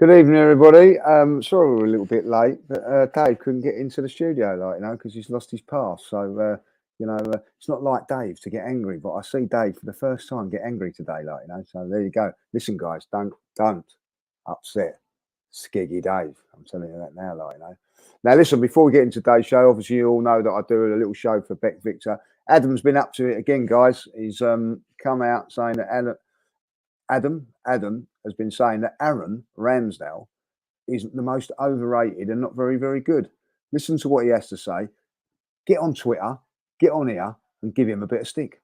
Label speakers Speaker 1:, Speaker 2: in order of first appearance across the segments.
Speaker 1: Good evening, everybody. Sorry we're a little bit late, but Dave couldn't get into the studio, because he's lost his pass. So, it's not like Dave to get angry, but I see Dave for the first time get angry today, So there you go. Listen, guys, don't upset Skeggy Dave. I'm telling you that now, Now, listen, before we get into today's show, obviously you all know that I do a little show for BetVictor. Adam's been up to it again, guys. He's come out saying that Adam has been saying that Aaron Ramsdale is the most overrated and not very, very good. Listen to what he has to say. Get on Twitter, get on here, and give him a bit of stick.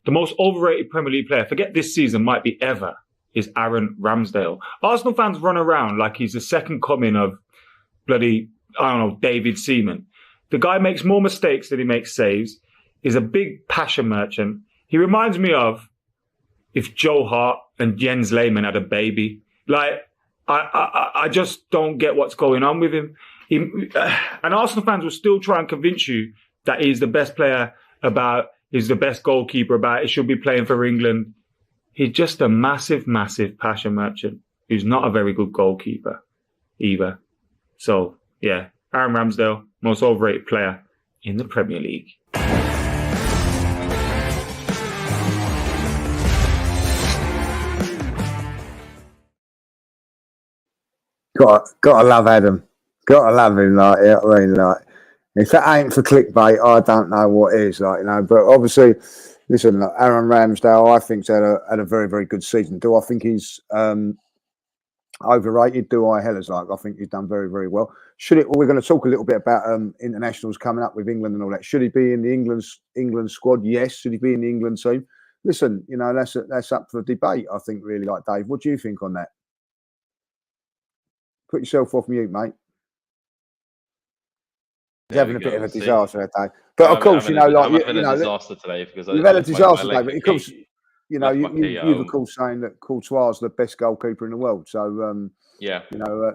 Speaker 2: The most overrated Premier League player, forget this season, might be ever, is Aaron Ramsdale. Arsenal fans run around like he's the second coming of bloody, David Seaman. The guy makes more mistakes than he makes saves. He's a big passion merchant. He reminds me of if Joe Hart and Jens Lehmann had a baby. I just don't get what's going on with him. And Arsenal fans will still try and convince you that he's the best player, he's the best goalkeeper, he should be playing for England. He's just a massive, massive passion merchant who's not a very good goalkeeper either. So, yeah, Aaron Ramsdale, most overrated player in the Premier League.
Speaker 1: Gotta love Adam. Gotta love him, if that ain't for clickbait, I don't know what is, But obviously, listen, Aaron Ramsdale, I think's had a very, very good season. Do I think he's overrated? Do I? Hell is I think he's done very, very well. We're going to talk a little bit about internationals coming up with England and all that. Should he be in the England squad? Yes. Should he be in the England team? Listen, that's up for debate. I think, really, Dave. What do you think on that? Put yourself off mute, mate. He's having a bit of a disaster that day. But of course,
Speaker 3: I'm having a disaster today because
Speaker 1: you've had a disaster today. But of course, you've of course saying that Courtois is the best goalkeeper in the world. So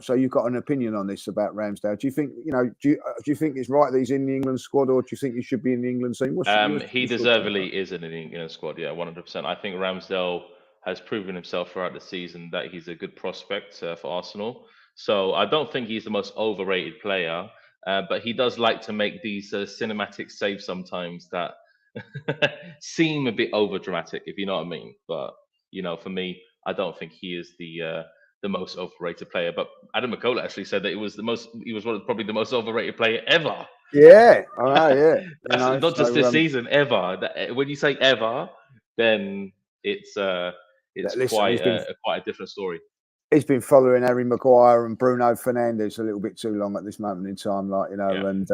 Speaker 1: so you've got an opinion on this about Ramsdale. Do you think do you think it's right that he's in the England squad, or do you think he should be in the England team?
Speaker 3: He deservedly is in the England squad. Yeah, 100%. I think Ramsdale has proven himself throughout the season that he's a good prospect for Arsenal. So I don't think he's the most overrated player, but he does like to make these cinematic saves sometimes that seem a bit over dramatic, if you know what I mean. But for me, I don't think he is the most overrated player. But Adam McCullough actually said that he was probably the most overrated player ever.
Speaker 1: Yeah, yeah.
Speaker 3: Not just this season, ever. When you say ever, then it's quite a different story.
Speaker 1: He's been following Harry Maguire and Bruno Fernandes a little bit too long at this moment in time, and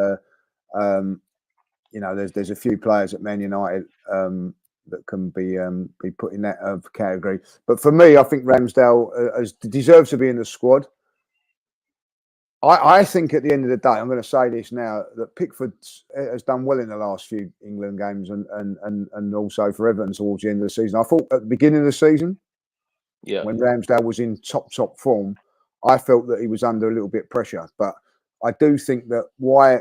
Speaker 1: there's a few players at Man United that can be put in that category. But for me, I think Ramsdale deserves to be in the squad. I think at the end of the day, I'm going to say this now, that Pickford has done well in the last few England games and also for Everton towards the end of the season. I thought at the beginning of the season, when Ramsdale was in top form, I felt that he was under a little bit of pressure. But I do think that why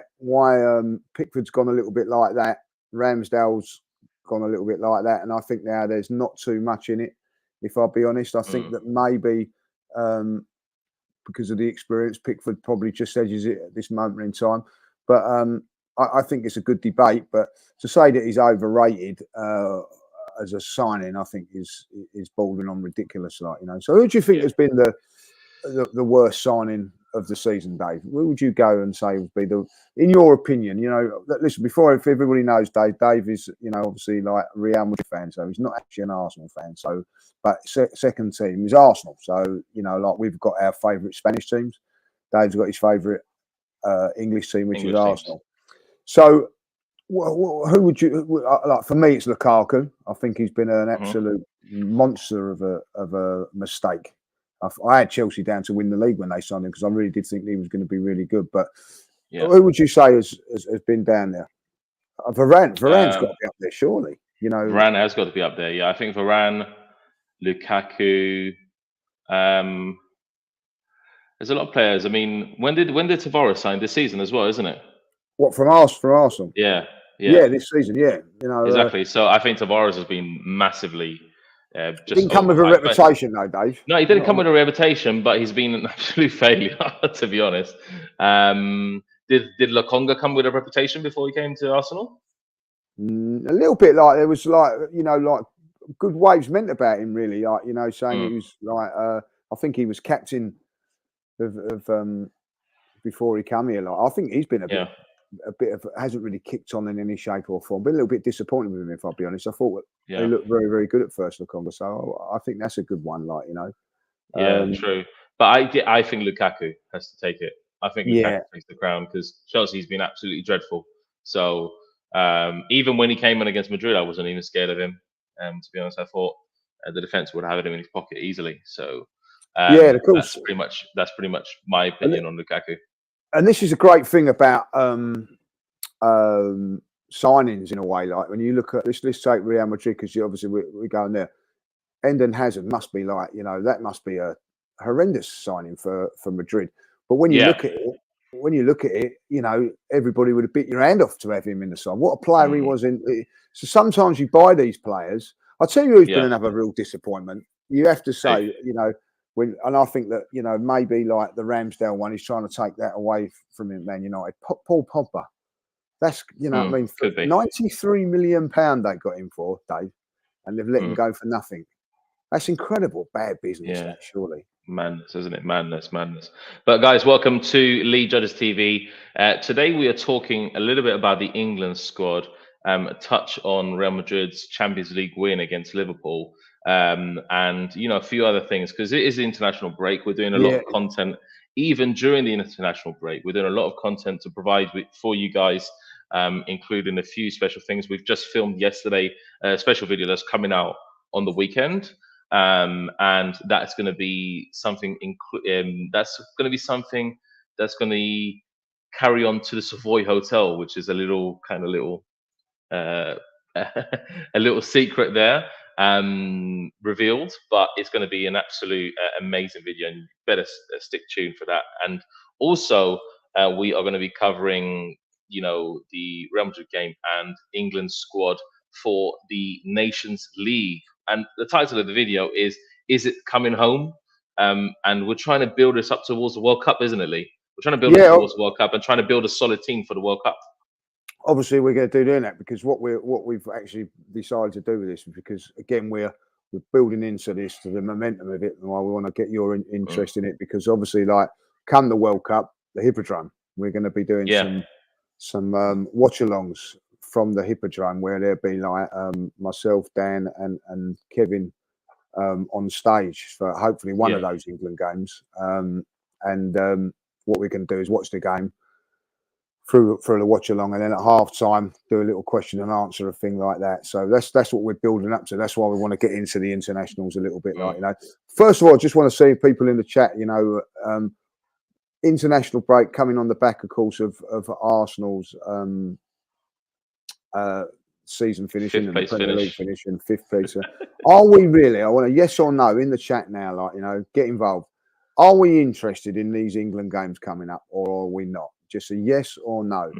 Speaker 1: Pickford's gone a little bit like that, Ramsdale's gone a little bit like that, and I think now there's not too much in it. If I'll be honest, I think that maybe because of the experience, Pickford probably just edges it at this moment in time. But I think it's a good debate. But to say that he's overrated as a signing, I think is bordering on ridiculous. So who do you think has been the worst signing of the season, Dave? Who would you go and say would be in your opinion? Listen, if everybody knows Dave is obviously like a Real Madrid fan, so he's not actually an Arsenal fan. So, but second team is Arsenal. So we've got our favourite Spanish teams. Dave's got his favourite English team, which is Arsenal. So. Who would you like? For me, it's Lukaku. I think he's been an absolute monster of a mistake. I had Chelsea down to win the league when they signed him because I really did think he was going to be really good. But who would you say has been down there? Varane's got to be up there, surely.
Speaker 3: Varane has got to be up there. Yeah, I think Varane, Lukaku. There's a lot of players. I mean, when did Tavares sign this season as well? Isn't it?
Speaker 1: What from Arsenal?
Speaker 3: Yeah,
Speaker 1: this season, yeah.
Speaker 3: Exactly. So I think Tavares has been massively
Speaker 1: Didn't come with a reputation, though, Dave.
Speaker 3: No, he didn't come with a reputation, but he's been an absolute failure, to be honest. Did Lokonga come with a reputation before he came to Arsenal?
Speaker 1: A little bit. Like there was like good waves meant about him, really. Like saying he was like I think he was captain of before he came here. Like I think he's been a bit of hasn't really kicked on in any shape or form. But a little bit disappointed with him, if I'll be honest. I thought he looked very, very good at first, Lokonga. So I think that's a good one. Like
Speaker 3: true. But I think Lukaku has to take it. I think Lukaku takes the crown because Chelsea's been absolutely dreadful. So even when he came in against Madrid, I wasn't even scared of him. To be honest, I thought the defense would have it in his pocket easily. So
Speaker 1: of course,
Speaker 3: that's pretty much my opinion on Lukaku.
Speaker 1: And this is a great thing about signings in a way. Like when you look at this, let's take Real Madrid because obviously we're going there. Eden Hazard must be like that must be a horrendous signing for Madrid. But when you look at it, everybody would have bit your hand off to have him in the side. What a player he was in. So sometimes you buy these players. I'll tell you who's been another real disappointment. You have to say, and I think that, maybe like the Ramsdale one, he's trying to take that away from him, Man United. Paul Pogba. That's, what I mean, for £93 million they got him for, Dave, and they've let him go for nothing. That's incredible. Bad business, that, surely.
Speaker 3: Madness, isn't it? Madness. But guys, welcome to League Judges TV. Today we are talking a little bit about the England squad, touch on Real Madrid's Champions League win against Liverpool, and a few other things because it is the international break. We're doing a lot of content even during the international break. We're doing a lot of content to provide for you guys, including a few special things. We've just filmed yesterday a special video that's coming out on the weekend. And that's going to be something. That's going to carry on to the Savoy Hotel, which is a little a little secret there, revealed. But it's going to be an absolute amazing video, and you better stick tuned for that. And also, we are going to be covering, the Real Madrid game and England squad for the Nations League. And the title of the video is it coming home? And we're trying to build this up towards the World Cup, isn't it, Lee? We're trying to build it towards the World Cup and trying to build a solid team for the World Cup.
Speaker 1: Obviously, we're going to do that because what we've actually decided to do with this is because, again, we're building into this, to the momentum of it, and why we want to get your interest in it, because obviously, like, come the World Cup, the Hippodrome, we're going to be doing some watch-alongs from the Hippodrome, where there'll be like myself, Dan, and Kevin on stage for hopefully one of those England games. What we can do is watch the game through the watch along, and then at half time do a little question and answer, a thing like that. So that's what we're building up to. That's why we want to get into the internationals a little bit. Like, first of all, I just want to see people in the chat. International break coming on the back, of course, of Arsenal's season finishing and the Premier League finishing, fifth place. Are we really? I want a yes or no in the chat now. Like, get involved. Are we interested in these England games coming up, or are we not? Just a yes or no.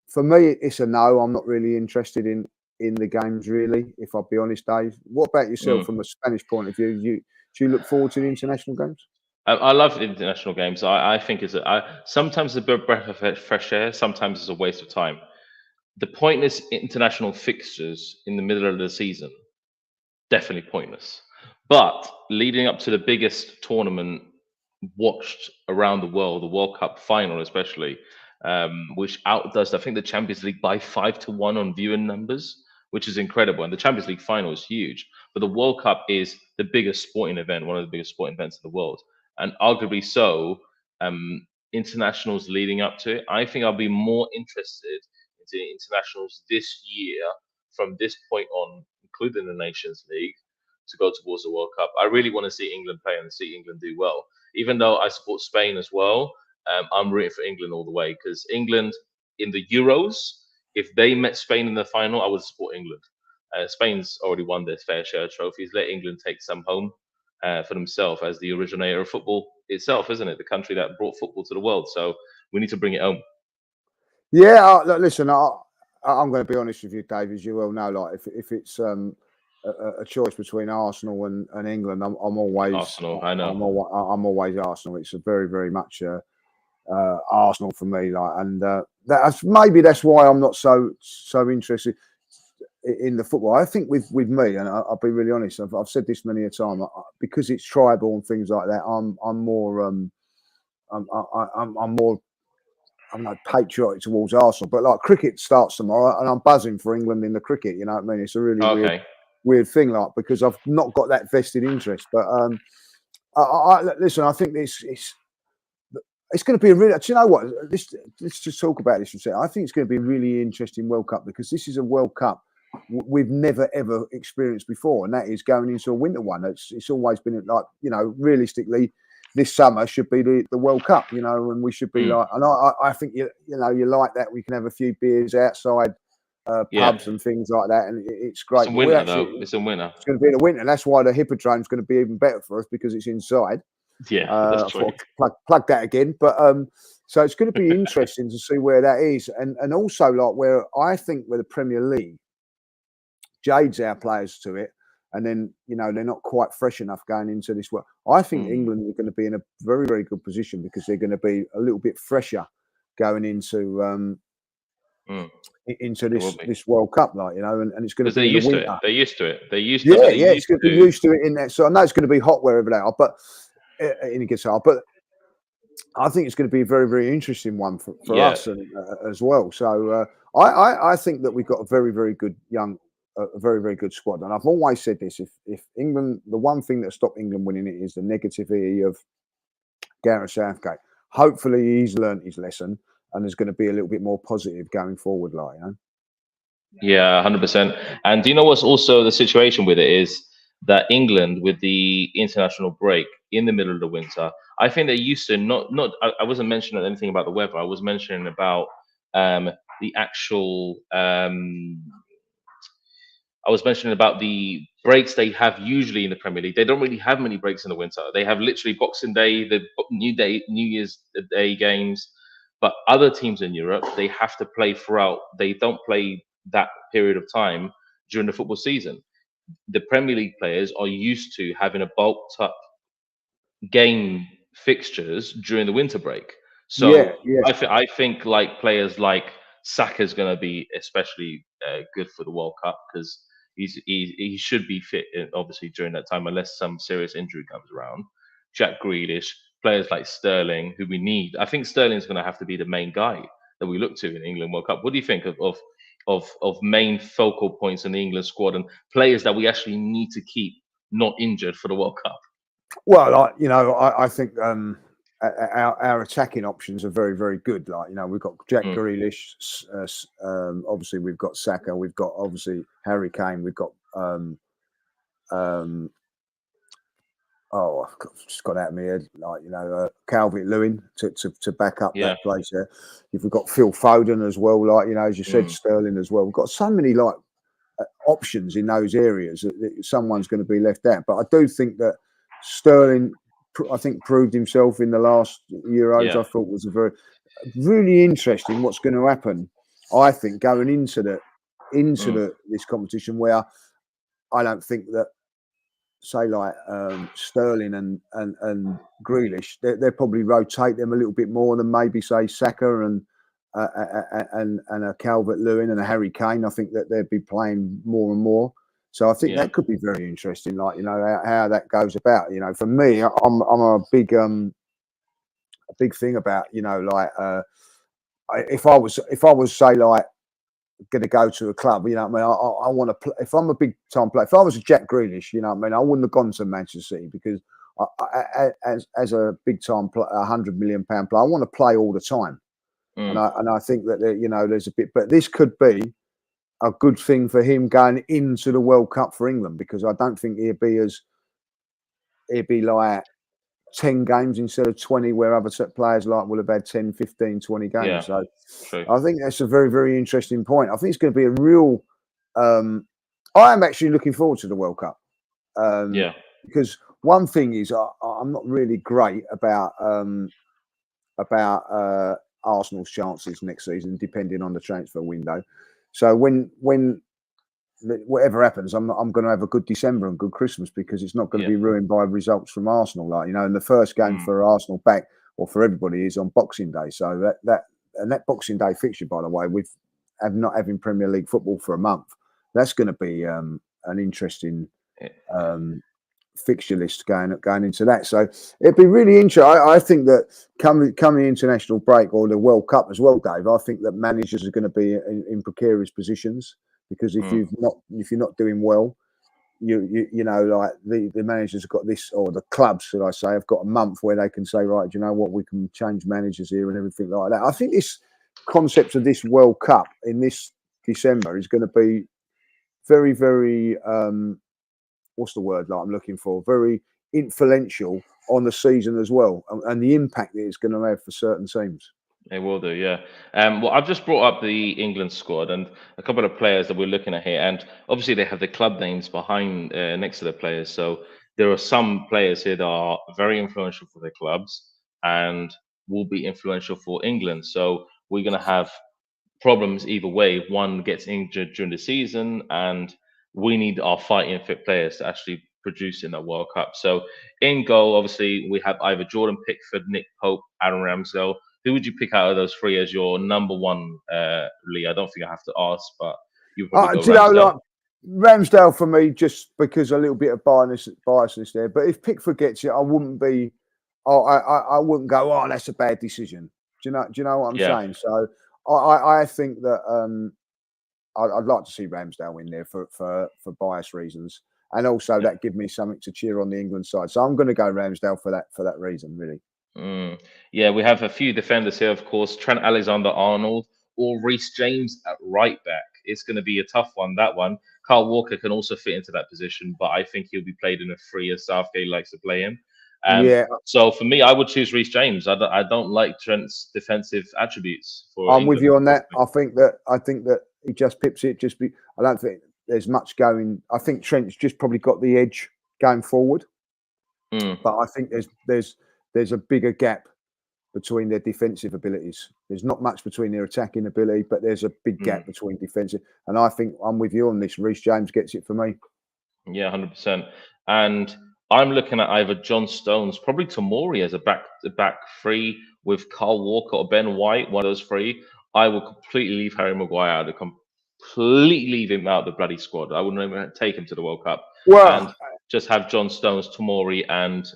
Speaker 1: For me, it's a no. I'm not really interested in the games, really, if I'll be honest, Dave. What about yourself from a Spanish point of view? Do you look forward to the international games?
Speaker 3: I love international games. I think sometimes it's a breath of fresh air. Sometimes it's a waste of time. The pointless international fixtures in the middle of the season, definitely pointless. But leading up to the biggest tournament watched around the world, the World Cup final especially, which outdoes, I think, the Champions League by 5-1 on viewing numbers, which is incredible. And the Champions League final is huge. But the World Cup is the biggest sporting event, one of the biggest sporting events in the world. And arguably so, internationals leading up to it. I think I'll be more interested in internationals this year from this point on, including the Nations League, to go towards the World Cup. I really want to see England play and see England do well. Even though I support Spain as well, I'm rooting for England all the way, because England in the Euros, if they met Spain in the final, I would support England. Spain's already won their fair share of trophies. Let England take some home for themselves as the originator of football itself, isn't it? The country that brought football to the world. So we need to bring it home.
Speaker 1: Yeah, listen, I'm going to be honest with you, Dave, as you well know. Like, if it's a choice between Arsenal and England, I'm always
Speaker 3: Arsenal. I know.
Speaker 1: I'm always Arsenal. It's a very, very much Arsenal for me. And that's why I'm not so interested in the football. I think with me, and I'll be really honest, I've said this many a time, because it's tribal and things like that. I'm more I'm not patriotic towards Arsenal, but like cricket starts tomorrow, and I'm buzzing for England in the cricket. You know what I mean? It's a really weird thing, like, because I've not got that vested interest. But listen, I think it's going to be a really. Do you know what? Let's just talk about this for a second. I think it's going to be a really interesting World Cup, because this is a World Cup we've never ever experienced before, and that is going into a winter one. It's always been like, realistically, this summer should be the World Cup, and we should be like, and I think you like that. We can have a few beers outside pubs and things like that, and it's great.
Speaker 3: It's in winter, though. It's in winter.
Speaker 1: It's going to be in the winter, and that's why the Hippodrome's going to be even better for us, because it's inside.
Speaker 3: Yeah, that's true.
Speaker 1: Plug that again, but so it's going to be interesting to see where that is, and also like where I think where the Premier League jades our players to it. And then, they're not quite fresh enough going into this work. I think England are going to be in a very, very good position, because they're going to be a little bit fresher going into this World Cup, and it's going to be
Speaker 3: used to it. They're used to it.
Speaker 1: It's going to be used to it in there. So I know it's going to be hot wherever they are, but in a guitar. But I think it's going to be a very, very interesting one for us as well. So I think that we've got a very, very good a very, very good squad. And I've always said this, if England, the one thing that stopped England winning it is the negativity of Gareth Southgate. Hopefully he's learned his lesson and is going to be a little bit more positive going forward,
Speaker 3: Yeah, 100%. And do you know what's also the situation with it is that England, with the international break in the middle of the winter, I think they're used to I wasn't mentioning anything about the weather. I was mentioning about the actual I was mentioning about the breaks they have usually in the Premier League. They don't really have many breaks in the winter. They have literally Boxing Day, the New Year's Day games. But other teams in Europe, they have to play throughout. They don't play that period of time during the football season. The Premier League players are used to having a bulked up game fixtures during the winter break. So I think like players like Saka's going to be especially good for the World Cup, because he should be fit, obviously, during that time, unless some serious injury comes around. Jack Grealish, players like Sterling, who we need. I think Sterling's going to have to be the main guy that we look to in the England World Cup. What do you think of main focal points in the England squad and players that we actually need to keep not injured for the World Cup?
Speaker 1: Well, I think our attacking options are very, very good. We've got Jack Grealish, obviously we've got Saka, we've got obviously Harry Kane, we've got I've just got out of my head, Calvert-Lewin to back up that place there. If we've got Phil Foden as well, as you said, Sterling as well. We've got so many options in those areas that someone's going to be left out. But I do think that Sterling, I think, proved himself in the last Euros. I thought was a very, really interesting what's going to happen. I think going into this competition, where I don't think that, say, Sterling and Grealish, they'll probably rotate them a little bit more than maybe, say, Saka and a Calvert-Lewin and a Harry Kane. I think that they'll be playing more and more. So I think that could be very interesting, how that goes about. For me, I'm a big thing about, if I was say going to go to a club, I want to play. If I'm a big time player, if I was a Jack Grealish, I wouldn't have gone to Manchester City, because as a big time £100 million player, I want to play all the time. And I think that there's a bit, but this could be a good thing for him going into the World Cup for England, because I don't think he'd be like 10 games instead of 20, where other players will have had 10, 15, 20 games. So I think that's a very, very interesting point. I think it's going to be a real. I am actually looking forward to the World Cup. Because one thing is, I'm not really great about Arsenal's chances next season, depending on the transfer window. So when whatever happens, I'm going to have a good December and good Christmas because it's not going to be ruined by results from Arsenal. Like, and the first game for Arsenal back or for everybody is on Boxing Day. So that Boxing Day fixture, by the way, with not having Premier League football for a month, that's going to be an interesting fixture list going into that. So it'd be really interesting. I think that coming the international break or the World Cup as well, Dave, I think that managers are going to be in precarious positions because if you're not doing well, you know, like the managers have got this, or the clubs, should I say, have got a month where they can say, right, do you know what, we can change managers here and everything like that. I think this concept of this World Cup in this December is going to be very, very what's the word that I'm looking for? Very influential on the season as well, and the impact that it's going to have for certain teams.
Speaker 3: It will do, yeah. Well, I've just brought up the England squad and a couple of players that we're looking at here, and obviously they have the club names behind next to the players. So there are some players here that are very influential for their clubs and will be influential for England. So we're going to have problems either way. If one gets injured during the season, and we need our fighting fit players to actually produce in that World Cup. So in goal, obviously, we have either Jordan Pickford, Nick Pope, Aaron Ramsdale. Who would you pick out of those three as your number one, Lee? I don't think I have to ask, but you probably go Ramsdale.
Speaker 1: Like, Ramsdale for me, just because a little bit of biasness there. But if Pickford gets it, I wouldn't be. I wouldn't go, oh, that's a bad decision. Do you know what I'm saying? So I think that I'd like to see Ramsdale in there for bias reasons, and also that give me something to cheer on the England side. So I'm going to go Ramsdale for that reason, really.
Speaker 3: Yeah, we have a few defenders here, of course. Trent Alexander-Arnold or Reece James at right back. It's going to be a tough one, that one. Kyle Walker can also fit into that position, but I think he'll be played in a free as Southgate likes to play in. So for me, I would choose Reece James. I don't like Trent's defensive attributes.
Speaker 1: I'm England, with you on that. I think that he just pips it. I don't think there's much going. I think Trent's just probably got the edge going forward, but I think there's a bigger gap between their defensive abilities. There's not much between their attacking ability, but there's a big gap between defensive. And I think I'm with you on this. Reece James gets it for me.
Speaker 3: Yeah, 100%. And I'm looking at either John Stones, probably Tomori as a back three with Kyle Walker or Ben White, one of those three. I will completely leave Harry Maguire out. Completely leave him out of the bloody squad. I wouldn't even take him to the World Cup. And just have John Stones, Tomori, and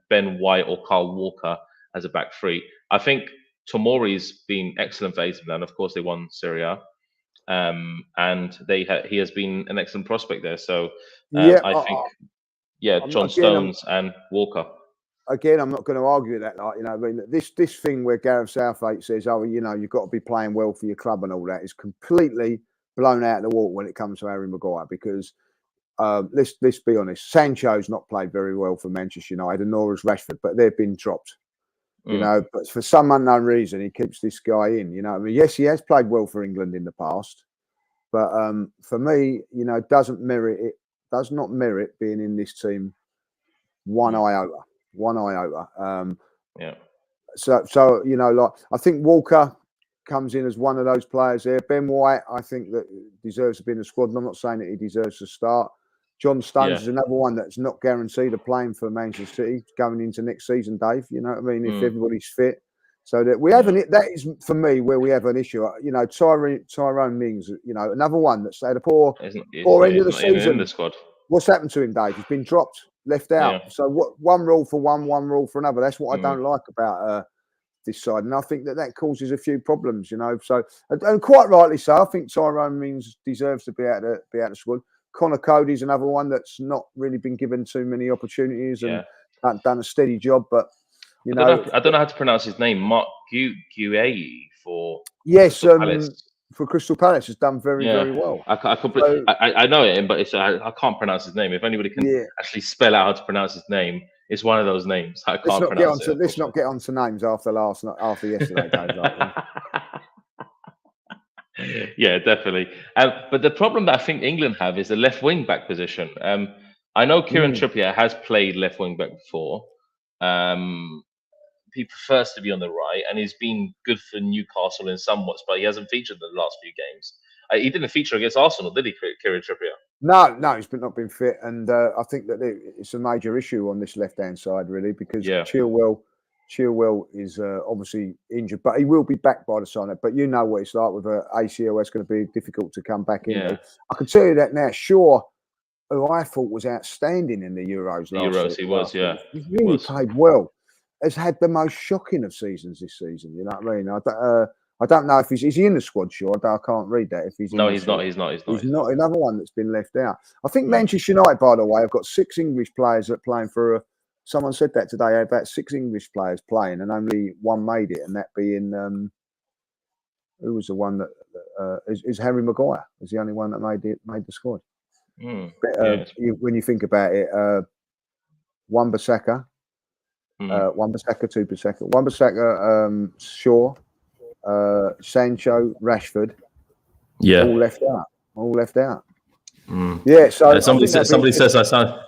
Speaker 3: Ben White or Kyle Walker as a back three. I think Tomori's been excellent for AC Milan. Of course, they won Serie A. And he has been an excellent prospect there. So I think, John Stones and Walker.
Speaker 1: Again, I'm not going to argue that. Like, I mean, this thing where Gareth Southgate says, "Oh, you've got to be playing well for your club and all that," is completely blown out of the water when it comes to Harry Maguire. Because let's be honest, Sancho's not played very well for Manchester United, and nor has Rashford, but they've been dropped. But for some unknown reason, he keeps this guy in. I mean, yes, he has played well for England in the past, but for me, does not merit being in this team one iota. So like I think Walker comes in as one of those players there. Ben White, I think that deserves to be in the squad. And I'm not saying that he deserves to start. John Stones is another one that's not guaranteed of playing for Manchester City going into next season, Dave. You know what I mean? If everybody's fit. So that we haven't. That is for me where we have an issue. Tyrone Mings. Another one that's had a poor end of the season.
Speaker 3: In the squad.
Speaker 1: What's happened to him, Dave? He's been dropped, left out. Yeah. So one rule for one rule for another. That's what I don't like about this side, and I think that causes a few problems. So and quite rightly so. I think Tyrone Mings deserves to be out of the squad. Connor Cody's another one that's not really been given too many opportunities and done a steady job. But I
Speaker 3: don't know how to pronounce his name. Mark Gueye for
Speaker 1: Crystal Palace. For Crystal Palace has done very well.
Speaker 3: I know him, but I can't pronounce his name. If anybody can actually spell out how to pronounce his name, it's one of those names I can't pronounce it.
Speaker 1: Let's not get onto names after yesterday, Dave.
Speaker 3: Yeah, definitely. But the problem that I think England have is the left wing back position. I know Kieran Trippier has played left wing back before. He prefers to be on the right, and he's been good for Newcastle in some ways, but he hasn't featured the last few games. He didn't feature against Arsenal, did he, Kieran Trippier?
Speaker 1: No, he's not been fit, and I think that it's a major issue on this left-hand side, really, because Chilwell is obviously injured, but he will be back by the sign. But you know what it's like with an ACL; it's going to be difficult to come back into. I can tell you that now. Shaw, who I thought was outstanding in the Euros last year, he really played well. Has had the most shocking of seasons this season. You know what I mean? I don't know if is he in the squad, sure. I can't read that. If he's
Speaker 3: no,
Speaker 1: he's not.
Speaker 3: He's not.
Speaker 1: Another one that's been left out. I think Manchester United, by the way, have got 6 English players that are playing for. Someone said that today about 6 English players playing, and only one made it, and that being who was the one that is Harry Maguire? Is the only one that made the squad. When you think about it, Wan-Bissaka, 2 Bissaka, Wan-Bissaka, Shaw. Sancho, Rashford, all left out. Yeah, so
Speaker 3: somebody says I sound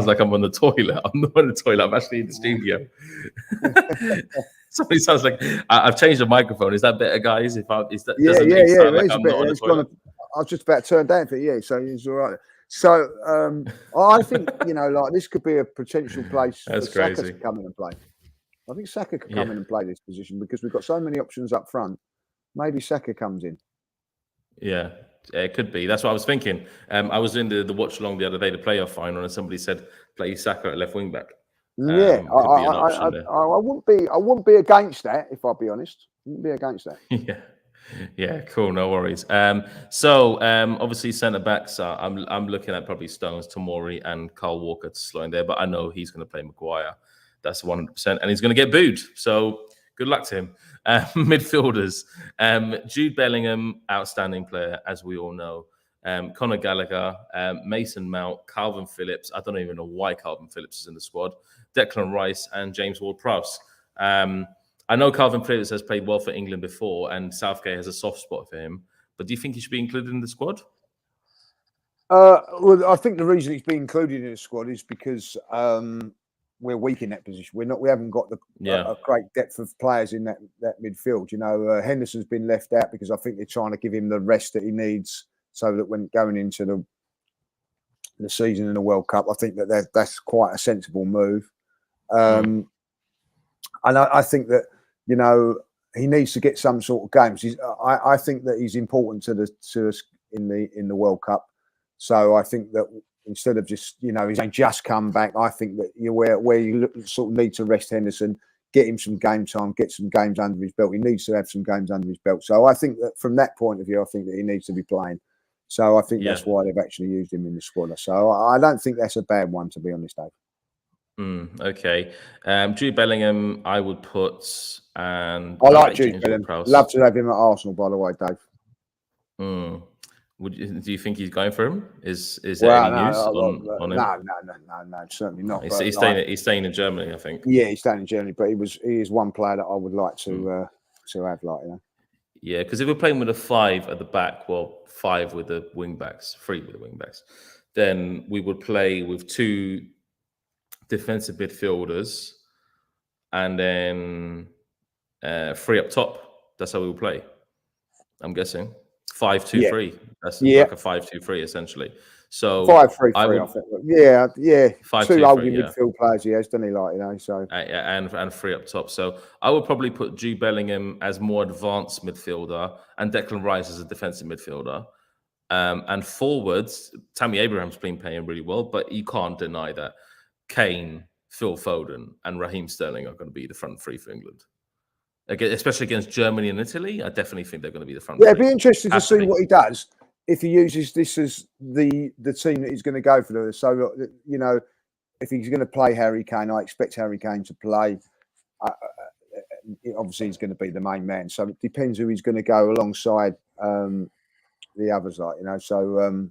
Speaker 3: like I'm on the toilet. I'm not on the toilet. I'm actually in the studio. Somebody sounds like I've changed the microphone. Is that better, guys? If I is that doesn't it sound like I'm not on the toilet?
Speaker 1: I was just about to turn down for it. So it's all right. So I think like this could be a potential place for Saka to come in and play. I think Saka could come in and play this position because we've got so many options up front. Maybe Saka comes in.
Speaker 3: Yeah, it could be. That's what I was thinking. I was in the watch along the other day, the playoff final, and somebody said play Saka at left wing back.
Speaker 1: I wouldn't be against that if I'll be honest. I wouldn't be against that.
Speaker 3: Yeah, cool. No worries. So obviously centre backs. I'm looking at probably Stones, Tomori, and Kyle Walker to slot in there, but I know he's going to play Maguire. That's 100%, and he's going to get booed. So good luck to him. Midfielders: Jude Bellingham, outstanding player, as we all know. Conor Gallagher, Mason Mount, Calvin Phillips. I don't even know why Calvin Phillips is in the squad. Declan Rice and James Ward-Prowse. I know Calvin Phillips has played well for England before, and Southgate has a soft spot for him. But do you think he should be included in the squad?
Speaker 1: Well, I think the reason he's been included in the squad is because we're weak in that position. We haven't got a great depth of players in that midfield. Henderson's been left out because I think they're trying to give him the rest that he needs, so that when going into the season in the World Cup, I think that's quite a sensible move. And I think that he needs to get some sort of games. I think that he's important to us in the World Cup. So I think that instead of just he's just come back, I think that where you sort of need to rest Henderson, get him some game time, get some games under his belt. He needs to have some games under his belt. So I think that from that point of view, I think that he needs to be playing. So I think that's why they've actually used him in the squad. So I don't think that's a bad one, to be honest, Dave.
Speaker 3: Okay. Jude Bellingham, I would put, and
Speaker 1: I like Jude Bellingham. Love to have him at Arsenal, by the way, Dave.
Speaker 3: Do you think he's going for him? Is there any news on him?
Speaker 1: No, certainly not.
Speaker 3: He's staying in Germany, I think.
Speaker 1: Yeah, he's staying in Germany, but he is one player that I would like to have,
Speaker 3: Yeah, because if we're playing with a 5 at the back, 5 with the wing backs, 3 with the wing backs, then we would play with 2 defensive midfielders and then 3 up top. That's how we will play, I'm guessing. 5-2-3. That's like a 5-2-3 essentially. So
Speaker 1: 5-3-3. I think. Yeah. 2 holding midfield players he has, doesn't he? So
Speaker 3: and 3 up top. So I would probably put Jude Bellingham as more advanced midfielder and Declan Rice as a defensive midfielder. And forwards, Tammy Abraham's been playing really well, but you can't deny that Kane, Phil Foden, and Raheem Sterling are going to be the front 3 for England. Especially against Germany and Italy, I definitely think they're going to be the front.
Speaker 1: Yeah, it'd be interesting to see what he does if he uses this as the team that he's going to go for. So, if he's going to play Harry Kane, I expect Harry Kane to play. Obviously, he's going to be the main man. So it depends who he's going to go alongside the others, So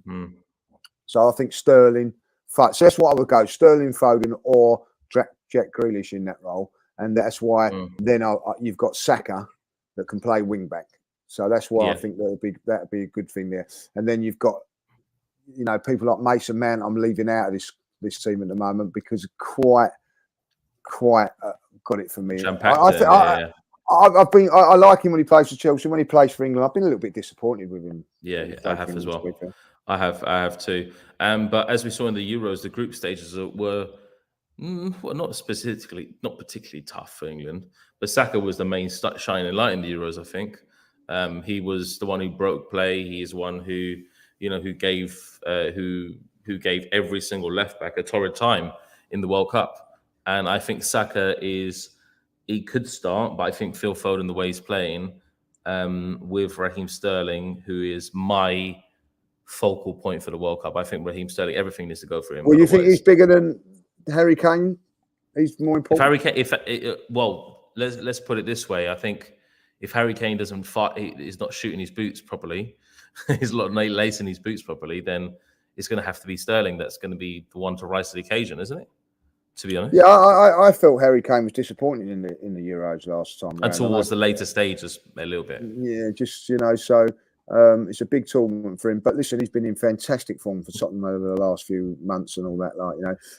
Speaker 1: I think Sterling. So that's what I would go: Sterling, Foden, or Jack Grealish in that role. And that's why then you've got Saka that can play wing back. So that's why I think that'd be a good thing there. And then you've got people like Mason Mount. I'm leaving out of this team at the moment because quite got it for me. I like him when he plays for Chelsea. When he plays for England, I've been a little bit disappointed with him.
Speaker 3: Yeah, I have as well. I have too. But as we saw in the Euros, the group stages were not particularly tough for England. But Saka was the main shining light in the Euros, I think. He was the one who broke play. He is one who gave every single left back a torrid time in the World Cup. And I think Saka he could start, but I think Phil Foden, the way he's playing, with Raheem Sterling, who is my focal point for the World Cup. I think Raheem Sterling, everything needs to go for him.
Speaker 1: Well, you think he's bigger than Harry Kane? He's more important.
Speaker 3: Let's put it this way. I think if Harry Kane doesn't fight, he's not shooting his boots properly, he's not lacing his boots properly, then it's going to have to be Sterling that's going to be the one to rise to the occasion, isn't it? To be honest,
Speaker 1: yeah, I felt Harry Kane was disappointing in the Euros last time.
Speaker 3: And towards the later stages, a little bit.
Speaker 1: Yeah, just so it's a big tournament for him. But listen, he's been in fantastic form for Tottenham over the last few months and all that,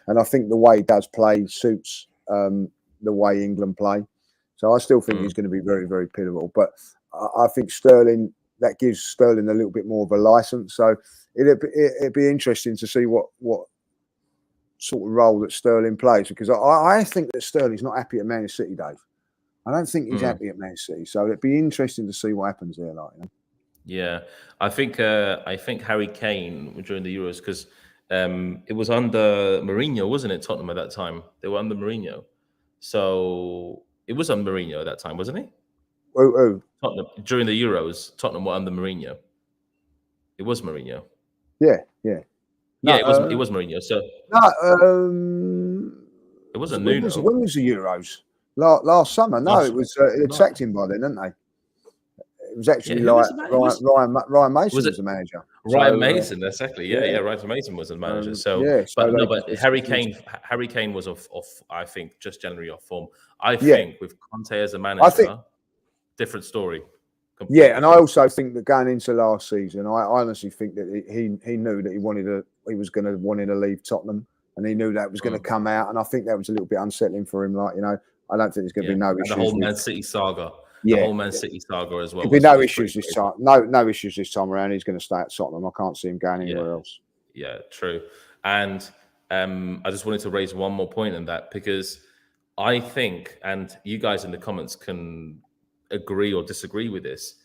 Speaker 1: And I think the way he does play suits the way England play. So I still think he's going to be very, very pivotal. But I think Sterling, that gives Sterling a little bit more of a license. So it'd be interesting to see what sort of role that Sterling plays, because I think that Sterling's not happy at Man City, Dave. I don't think he's happy at Man City, so it'd be interesting to see what happens there.
Speaker 3: Yeah, I think Harry Kane during the Euros, because it was under Mourinho, wasn't it? Tottenham at that time, they were under Mourinho, so it was under Mourinho at that time, wasn't it?
Speaker 1: Oh.
Speaker 3: Tottenham during the Euros, Tottenham were under Mourinho. It was Mourinho.
Speaker 1: Yeah.
Speaker 3: No, it was Mourinho. So it wasn't Nuno.
Speaker 1: When was the Euros? Last summer? No, it was. It sacked him by then, didn't they? It was actually Ryan Mason was the manager.
Speaker 3: Ryan Mason, exactly. Yeah. Ryan Mason was the manager. But Harry Kane was off. I think just generally off form. I think with Conte as a manager, different story. Completely.
Speaker 1: Yeah, and I also think that going into last season, I honestly think that he knew that he was going to want to leave Tottenham, and he knew that was going to come out, and I think that was a little bit unsettling for him. I don't think there's going to be no issues.
Speaker 3: The whole Man City saga. The whole Man City saga as well.
Speaker 1: There'll be no issues this time. No issues this time around. He's going to stay at Tottenham. I can't see him going anywhere else.
Speaker 3: Yeah, true. And I just wanted to raise one more point on that, because I think, and you guys in the comments can agree or disagree with this.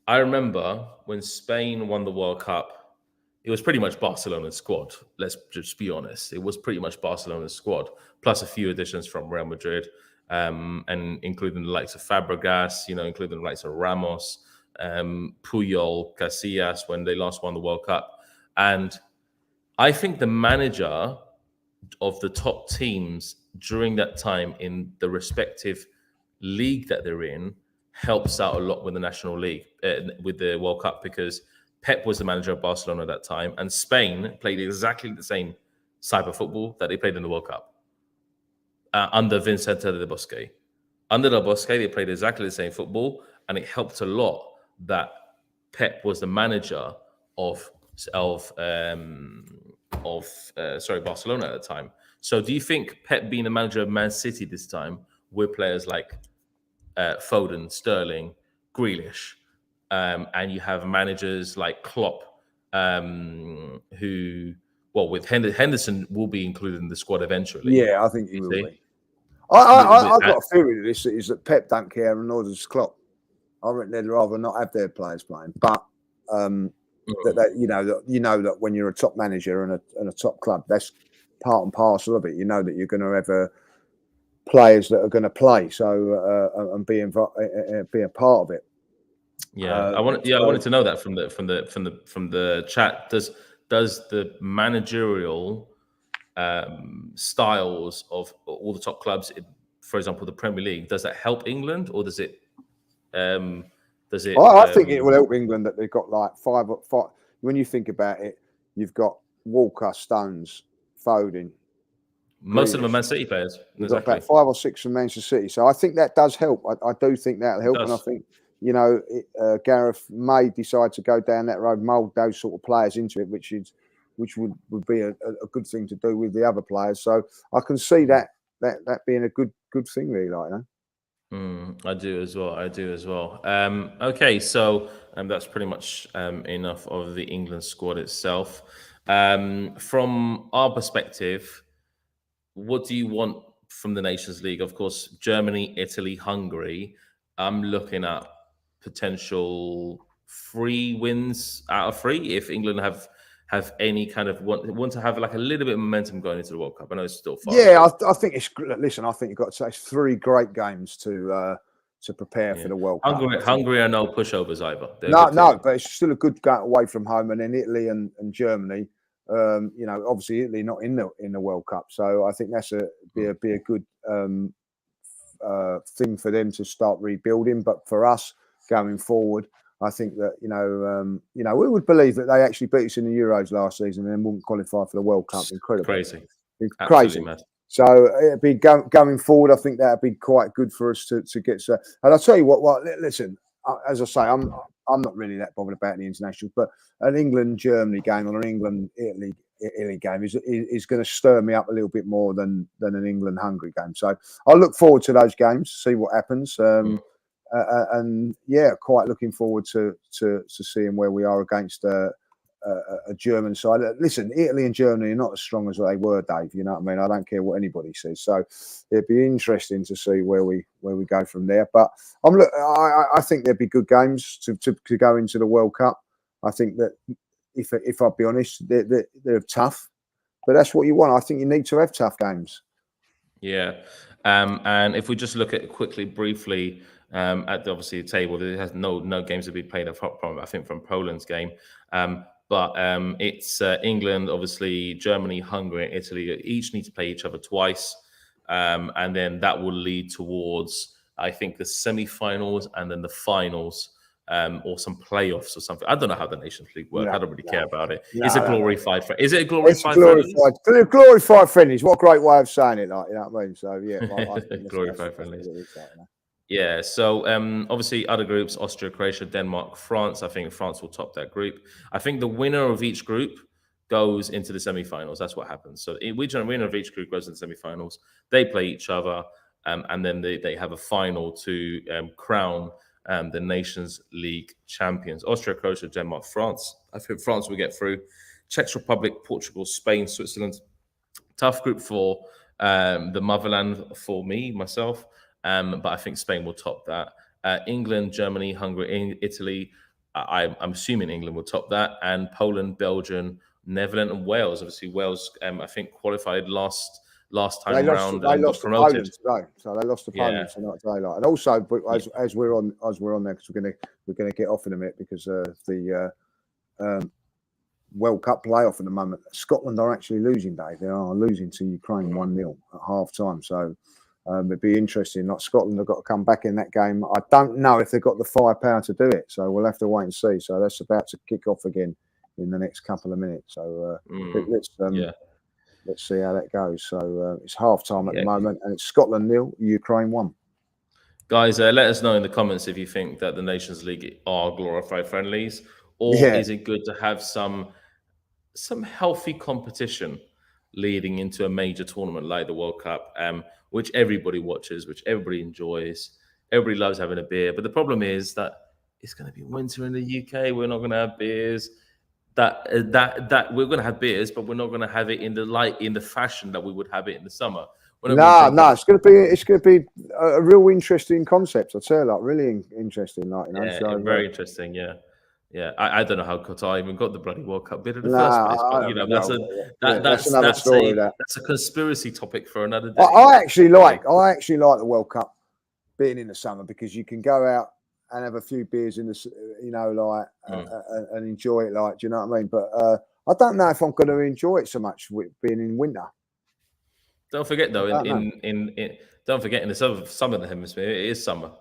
Speaker 3: I remember when Spain won the World Cup, it was pretty much Barcelona's squad. Let's just be honest. It was pretty much Barcelona's squad, plus a few additions from Real Madrid, and including the likes of Fabregas, including the likes of Ramos, Puyol, Casillas, when they last won the World Cup. And I think the manager of the top teams during that time in the respective league that they're in helps out a lot with the National League, with the World Cup, because Pep was the manager of Barcelona at that time, and Spain played exactly the same type of football that they played in the World Cup under Vicente del Bosque. Under Del Bosque, they played exactly the same football, and it helped a lot that Pep was the manager of Barcelona at the time. So do you think Pep being the manager of Man City this time, with players like Foden, Sterling, Grealish, and you have managers like Klopp, who, with Henderson will be included in the squad eventually.
Speaker 1: Yeah, I think he will be. I've got a theory to this, is that Pep don't care, and nor does Klopp. I reckon they'd rather not have their players playing, but that when you're a top manager and a top club, that's part and parcel of it. You know that you're going to have players that are going to play, so and be a part of it.
Speaker 3: Yeah, I wanted to know that from the chat. Does the managerial styles of all the top clubs, for example, the Premier League, does that help England, or does it? I
Speaker 1: think it will help England that they've got like five. When you think about it, you've got Walker, Stones, Foden.
Speaker 3: Most of them are Man City players.
Speaker 1: You've got about 5 or 6 from Manchester City. So I think that does help. I do think that'll help. And I think, Gareth may decide to go down that road, mould those sort of players into it, which would be a good thing to do with the other players. So I can see that being a good thing, really,
Speaker 4: I do as well. Okay, so that's pretty much enough of the England squad itself. From our perspective, what do you want from the Nations League? Of course, Germany, Italy, Hungary. I'm looking at potential 3 wins out of 3 if England have any kind of want to have like a little bit of momentum going into the World Cup. I know it's still far.
Speaker 1: Yeah, I think it's. Listen, I think you've got to say it's 3 great games to prepare for the World Cup.
Speaker 4: Hungary are no pushovers either.
Speaker 1: No, but it's still a good go away from home, and then Italy and Germany. Obviously Italy not in the World Cup, so I think that's be a good thing for them to start rebuilding. But for us going forward, I think that we would believe that they actually beat us in the Euros last season and then wouldn't qualify for the World Cup. Incredible, crazy. So it'd be going forward. I think that'd be quite good for us to get. And I'll tell you what. Listen, as I say, I'm not really that bothered about the internationals, but an England-Germany game or an England-Italy game is going to stir me up a little bit more than an England-Hungary game. So I look forward to those games, see what happens. And quite looking forward to seeing where we are against a German side. Listen, Italy and Germany are not as strong as they were, Dave. You know what I mean? I don't care what anybody says. So it'd be interesting to see where we go from there. But I think there'd be good games to go into the World Cup. I think that if I'll be honest, they're tough, but that's what you want. I think you need to have tough games.
Speaker 4: Yeah, and if we just look at quickly, briefly. At the table, there has no games to be played from. I think from Poland's game, but it's England, obviously Germany, Hungary, and Italy each need to play each other twice, and then that will lead towards I think the semi-finals and then the finals, or some playoffs or something. I don't know how the Nations League works. I don't really care about it. It's a glorified. Is it a glorified?
Speaker 1: Glorified friendlies. What a great way of saying it, like, you know what I mean? So yeah, I think
Speaker 4: glorified friendlies. Yeah, so obviously other groups, Austria, Croatia, Denmark, France. I think France will top that group. I think the winner of each group goes into the semi-finals. That's what happens. So the winner of each group goes into the semi-finals. They play each other, and then they have a final to crown the Nations League champions. Austria, Croatia, Denmark, France. I think France will get through. Czech Republic, Portugal, Spain, Switzerland. Tough group for the motherland for myself. But I think Spain will top that. England, Germany, Hungary, Italy. I'm assuming England will top that. And Poland, Belgium, Netherlands, and Wales. Obviously, Wales, I think, qualified last time around.
Speaker 1: They lost to Poland today, so they lost to Poland tonight. And also, as we're on there, because we're gonna get off in a minute because the World Cup playoff at the moment. Scotland are actually losing, Dave. They are losing to Ukraine 1-0 at half time. So. It'd be interesting. Like Scotland have got to come back in that game. I don't know if they've got the firepower to do it, so we'll have to wait and see. So that's about to kick off again in the next couple of minutes. So let's see how that goes. So it's half time at the moment, and it's Scotland 0, Ukraine 1.
Speaker 4: Guys, let us know in the comments if you think that the Nations League are glorified friendlies, or is it good to have some healthy competition leading into a major tournament like the World Cup, which everybody watches, which everybody enjoys. Everybody loves having a beer. But the problem is that it's going to be winter in the UK. We're not going to have beers. That we're going to have beers, but we're not going to have it in the fashion that we would have it in the summer.
Speaker 1: No, it's going to be a real interesting concept. I'd say, like, really interesting, like, you know.
Speaker 4: Yeah, so, very interesting. Yeah. Yeah, I don't know how Qatar even got the bloody World Cup bid in the first place. But that's another story. That's a conspiracy topic for another day.
Speaker 1: I actually like the World Cup being in the summer because you can go out and have a few beers in the, and enjoy it. Like, do you know what I mean? But I don't know if I'm going to enjoy it so much with being in winter.
Speaker 4: Don't forget though, don't forget in the southern hemisphere it is summer.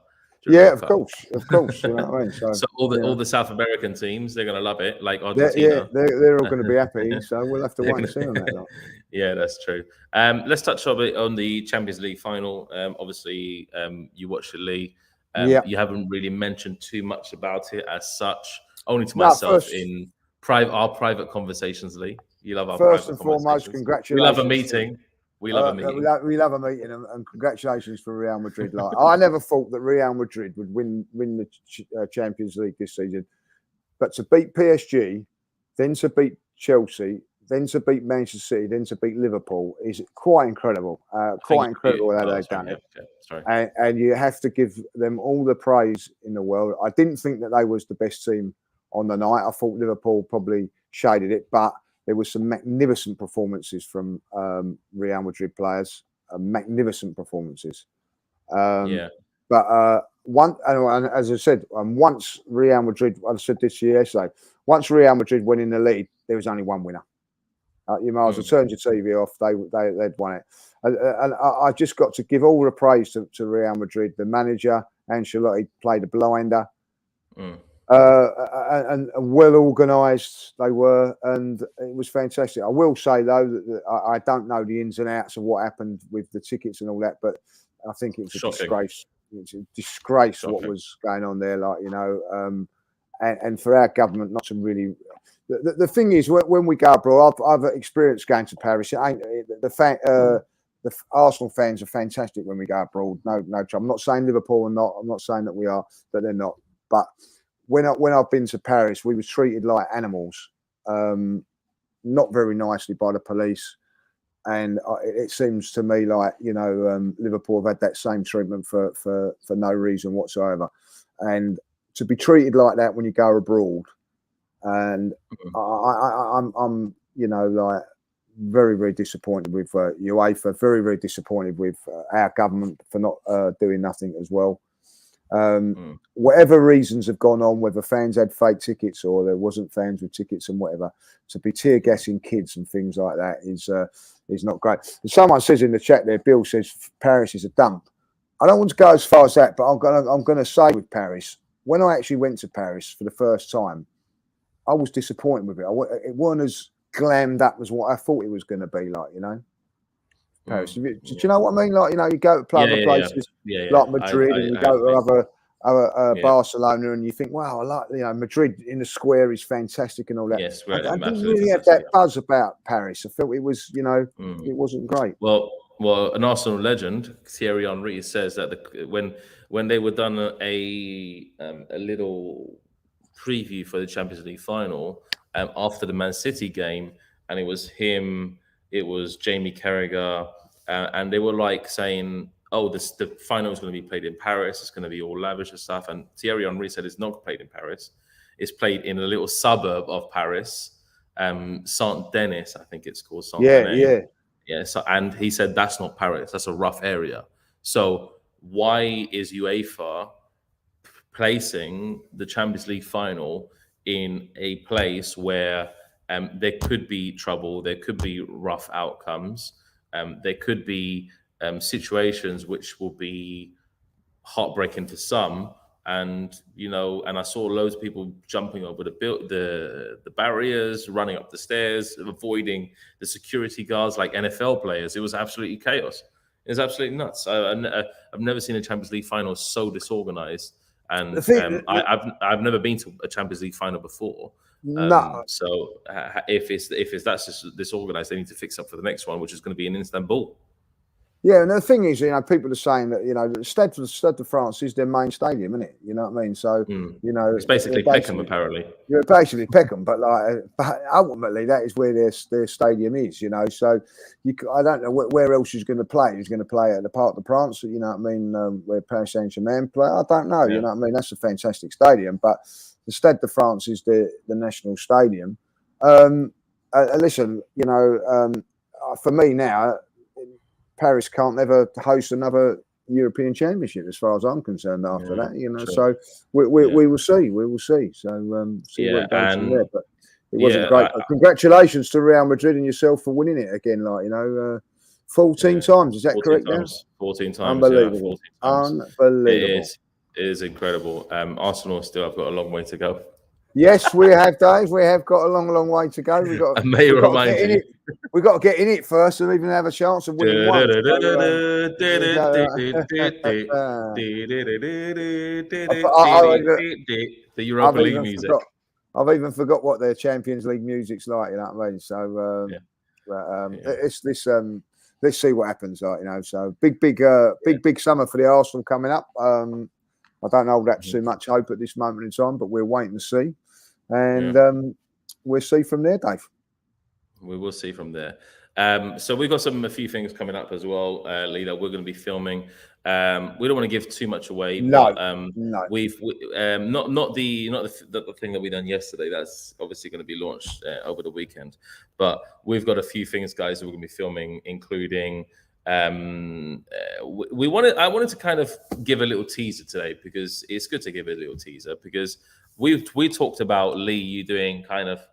Speaker 1: Yeah, of course. You know what I mean?
Speaker 4: So all the South American teams, they're going to love it, like Argentina.
Speaker 1: They're all going to be happy. So we'll have to wait and see on that.
Speaker 4: Yeah, that's true. Let's touch a bit on the Champions League final. Obviously, you watched it, Lee. You haven't really mentioned too much about it as such. Only to myself in our private conversations, Lee. You love our
Speaker 1: first and foremost. Congratulations.
Speaker 4: We love a meeting. We love a meeting.
Speaker 1: We love a meeting, and congratulations for Real Madrid. Like, I never thought that Real Madrid would win the Champions League this season, but to beat PSG, then to beat Chelsea, then to beat Manchester City, then to beat Liverpool is quite incredible. Quite incredible how they've done it. Okay. Sorry. And you have to give them all the praise in the world. I didn't think that they was the best team on the night. I thought Liverpool probably shaded it, but there was some magnificent performances from Real Madrid players. Magnificent performances. But and as I said, once Real Madrid, I said this yesterday, once Real Madrid went in the lead, there was only one winner. You might as well turn your TV off. They'd won it. And I just got to give all the praise to Real Madrid. The manager, Ancelotti, played a blinder. And well organised they were, and it was fantastic. I will say though that I don't know the ins and outs of what happened with the tickets and all that, but I think it's a disgrace. It's a disgrace what was going on there. Like, you know, and for our government not to really. The thing is, when we go abroad, I've experienced going to Paris. It ain't the Arsenal fans are fantastic when we go abroad. No trouble. I'm not saying Liverpool are not. I'm not saying that we are, that they're not. But when I've been to Paris, we were treated like animals, not very nicely by the police. And it seems to me like, you know, Liverpool have had that same treatment for no reason whatsoever. And to be treated like that when you go abroad, and I'm you know, like very, very disappointed with UEFA, very, very disappointed with our government for not doing nothing as well. Whatever reasons have gone on, whether fans had fake tickets or there wasn't fans with tickets and whatever, to be tear gassing kids and things like that is not great. And someone says in the chat there, Bill says Paris is a dump. I don't want to go as far as that, but I'm gonna say with Paris, when I actually went to Paris for the first time, I was disappointed with it. It wasn't as glammed up as what I thought it was going to be like, you know. Paris. Do you know what I mean? Like, you know, you go to other places like Madrid, and you go to other Barcelona, and you think, wow, I like, you know, Madrid in the square is fantastic and all that.
Speaker 4: Yes,
Speaker 1: I didn't really have that buzz about Paris. I felt it was, you know, it wasn't great.
Speaker 4: Well, an Arsenal legend, Thierry Henry, says that when they were done a little preview for the Champions League final after the Man City game, and it was him, it was Jamie Carragher, and they were like saying, oh, the final is going to be played in Paris, it's going to be all lavish and stuff, and Thierry Henry said it's not played in Paris, it's played in a little suburb of Paris, Saint-Denis, I think it's called. So, and he said that's not Paris, that's a rough area. So why is UEFA placing the Champions League final in a place where there could be trouble, there could be rough outcomes, there could be situations which will be heartbreaking for some, and you know, and I saw loads of people jumping over the barriers, running up the stairs, avoiding the security guards like NFL players. It was absolutely chaos. It was absolutely nuts. I've never seen a Champions League final so disorganized. And I've never been to a Champions League final before.
Speaker 1: No.
Speaker 4: So if that's just disorganized, they need to fix up for the next one, which is going to be in Istanbul.
Speaker 1: Yeah, and the thing is, you know, people are saying that, you know, the Stade de France is their main stadium, isn't it? You know what I mean? So, you know,
Speaker 4: it's basically Peckham, apparently.
Speaker 1: Yeah, basically Peckham, but ultimately that is where their stadium is, you know. So I don't know where else he's going to play. He's going to play at the Parc des Princes, you know what I mean, where Paris Saint-Germain play. I don't know, you know what I mean. That's a fantastic stadium, but the Stade de France is the national stadium. Listen, you know, for me now, Paris can't ever host another European Championship, as far as I'm concerned. After that, you know, so we will see. We will see. So see where it goes from there. But it wasn't great. Congratulations to Real Madrid and yourself for winning it again. Like, you know, 14 times. Is that correct?
Speaker 4: Times, 14 times.
Speaker 1: Unbelievable.
Speaker 4: 14 times.
Speaker 1: Unbelievable.
Speaker 4: It is incredible. Arsenal still have got a long way to go.
Speaker 1: Yes, we have, Dave. We have got a long way to go. We've got to get in it first and even have a chance of winning one.
Speaker 4: The Europa League music.
Speaker 1: I've even forgot what their Champions League music's like. You know what I mean? So it's this let's see what happens. So big summer for the Arsenal coming up. I don't hold that too much hope at this moment in time, but we're waiting to see, and we'll see from there, Dave.
Speaker 4: We will see from there. So we've got a few things coming up as well, Lee, that we're going to be filming. We don't want to give too much away.
Speaker 1: No,
Speaker 4: but we've not the thing that we done yesterday. That's obviously going to be launched over the weekend. But we've got a few things, guys, that we're going to be filming, including. I wanted to kind of give a little teaser today, because it's good to give a little teaser, because we talked about, Lee, you doing kind of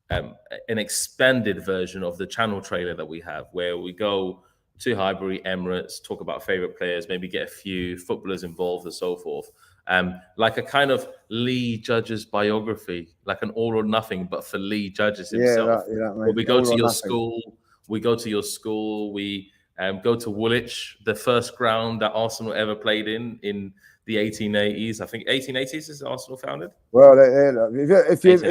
Speaker 4: an expanded version of the channel trailer that we have, where we go to Highbury, Emirates, talk about favorite players, maybe get a few footballers involved and so forth. Like a kind of Lee Judges biography, like an All or Nothing, but for Lee Judges himself. Where we go to your school, we go to Woolwich, the first ground that Arsenal ever played in the 1880s. I think 1880s is Arsenal founded.
Speaker 1: Well, if you've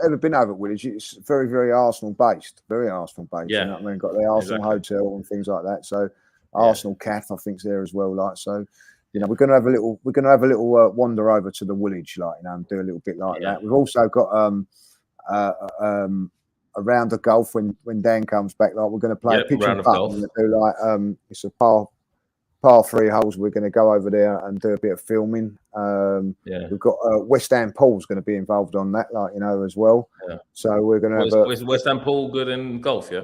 Speaker 1: ever been over at Woolwich, it's very, very Arsenal based. Very Arsenal based.
Speaker 4: Yeah.
Speaker 1: You know what I mean? Got the Arsenal Hotel and things like that. So Arsenal Cafe, I think, is there as well. Like, so, we're going to have a little wander over to the Woolwich, and do a little bit like that. We've also got a round of golf when Dan comes back. Like, we're going to play a pitch and putt. And do it's a par 3 holes. We're going to go over there and do a bit of filming. We've got West Ham Paul's going to be involved on that, as well. Yeah. So we're going to have
Speaker 4: West Ham Paul good in golf, yeah.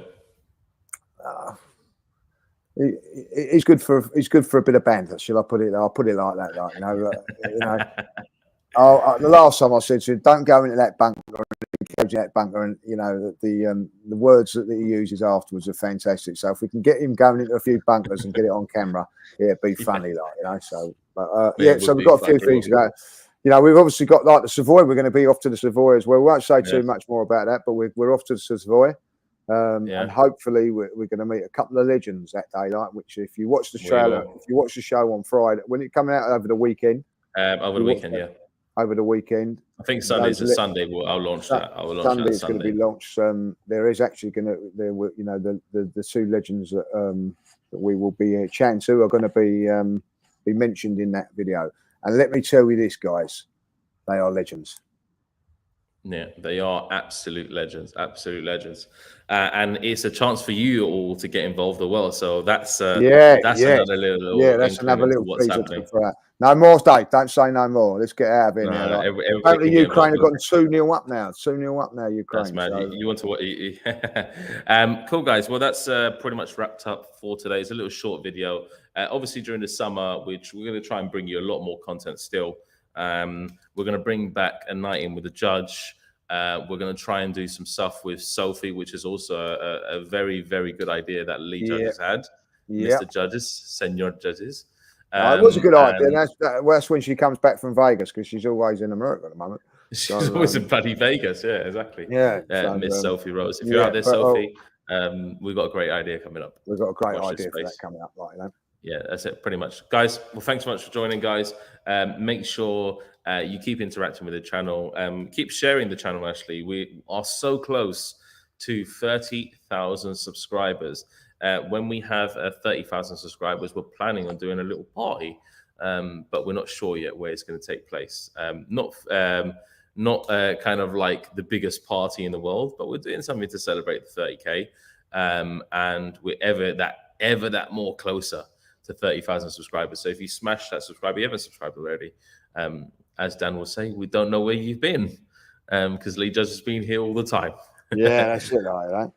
Speaker 1: He's good for a bit of banter. Shall I put it? I'll put it like that. The last time I said to him, don't go into that bunker. And the words that he uses afterwards are fantastic. So if we can get him going into a few bunkers and get it on camera, it'd be funny, So, so we've got a few things to go. We've obviously got the Savoy. We're going to be off to the Savoy as well. We won't say too much more about that, but we're off to the Savoy, and hopefully we're going to meet a couple of legends that day. Which, if you watch the trailer, if you watch the show on Friday, when it's coming out over the weekend, over the weekend.
Speaker 4: I think Sunday's a Sunday. I'll launch that.
Speaker 1: Sunday's going to be launched. There is actually the two legends that we will be chatting to are going to be mentioned in that video. And let me tell you this, guys, they are legends.
Speaker 4: Yeah, they are absolute legends, and it's a chance for you all to get involved as well. So that's another little
Speaker 1: piece for that. No more, Dave. Don't say no more. Let's get out of here now. Apparently, Ukraine have gotten 2-0 up now. 2-0 up now, Ukraine.
Speaker 4: That's mad. So. You want to? Cool, guys. Well, that's pretty much wrapped up for today. It's a little short video. Obviously, during the summer, which we're going to try and bring you a lot more content still. We're going to bring back a night in with the judge. We're going to try and do some stuff with Sophie, which is also a very, very good idea that Lee Judges had. Mr. Judges, Senor Judges.
Speaker 1: It was a good idea. And that's when she comes back from Vegas, because she's always in America at the moment.
Speaker 4: She's always in bloody Vegas. Yeah, exactly.
Speaker 1: Yeah.
Speaker 4: Miss Sophie Rose. If you're out there, Sophie, we've got a great idea coming up.
Speaker 1: We've got a great idea for that coming up,
Speaker 4: Yeah, that's it, pretty much. Guys, well, thanks so much for joining, guys. Make sure you keep interacting with the channel. Keep sharing the channel, actually. We are so close to 30,000 subscribers. When we have 30,000 subscribers, we're planning on doing a little party, but we're not sure yet where it's going to take place. Not kind of like the biggest party in the world, but we're doing something to celebrate the 30K. And we're ever that more closer to 30,000 subscribers. So if you smash that subscribe, you haven't subscribed already. As Dan will say, we don't know where you've been, because Lee Judge has been here all the time.
Speaker 1: Yeah, that's it, right?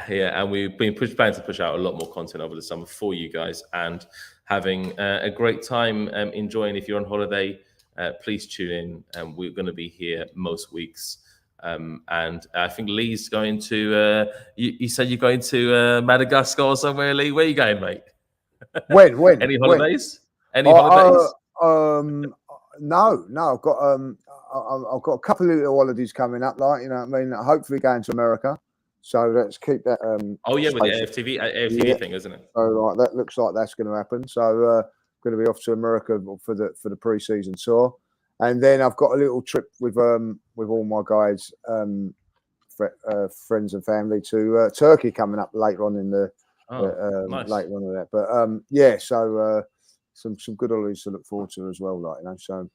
Speaker 4: Yeah, and we've been planning to push out a lot more content over the summer for you guys, and having a great time enjoying. If you're on holiday, please tune in, and we're going to be here most weeks. And I think Lee's going to. You said you're going to Madagascar or somewhere, Lee. Where are you going, mate?
Speaker 1: When?
Speaker 4: Any holidays? Any holidays?
Speaker 1: No. I've got a couple of little holidays coming up. Hopefully going to America. So let's keep that.
Speaker 4: With the AFTV thing, isn't it?
Speaker 1: So that looks like that's going to happen. So going to be off to America for the pre-season tour, and then I've got a little trip with all my guys, friends and family to Turkey coming up later on in the
Speaker 4: Nice.
Speaker 1: later on with that. But yeah, so some good holidays to look forward to as well. Like, you know, so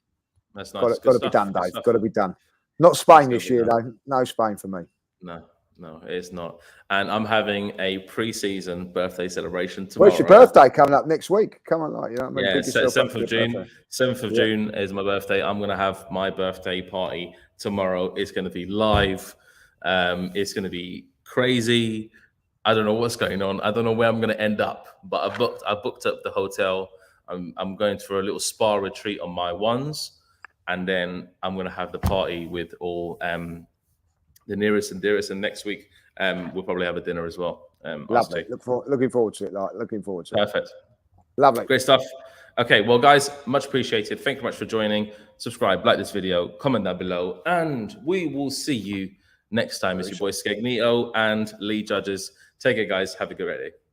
Speaker 4: that's nice.
Speaker 1: Got to be done, Dave. Got to be done. Not Spain this year, though. No Spain for me.
Speaker 4: No, it's not. And I'm having a pre-season birthday celebration tomorrow.
Speaker 1: Well, it's your birthday coming up next week. Come on, like, you know what I mean?
Speaker 4: Yeah, 7th of June. 7th of June is my birthday. I'm going to have my birthday party tomorrow. It's going to be live. It's going to be crazy. I don't know what's going on. I don't know where I'm going to end up, but I booked up the hotel. I'm going for a little spa retreat on my ones, and then I'm going to have the party with all the nearest and dearest. And next week, we'll probably have a dinner as well.
Speaker 1: Lovely. Looking forward to it. Looking forward to it.
Speaker 4: Perfect.
Speaker 1: Lovely.
Speaker 4: Great stuff. Okay, well, guys, much appreciated. Thank you much for joining. Subscribe, like this video, comment down below, and we will see you next time. It's your boy Skegneto and Lee Judges. Take care, guys. Have a good day.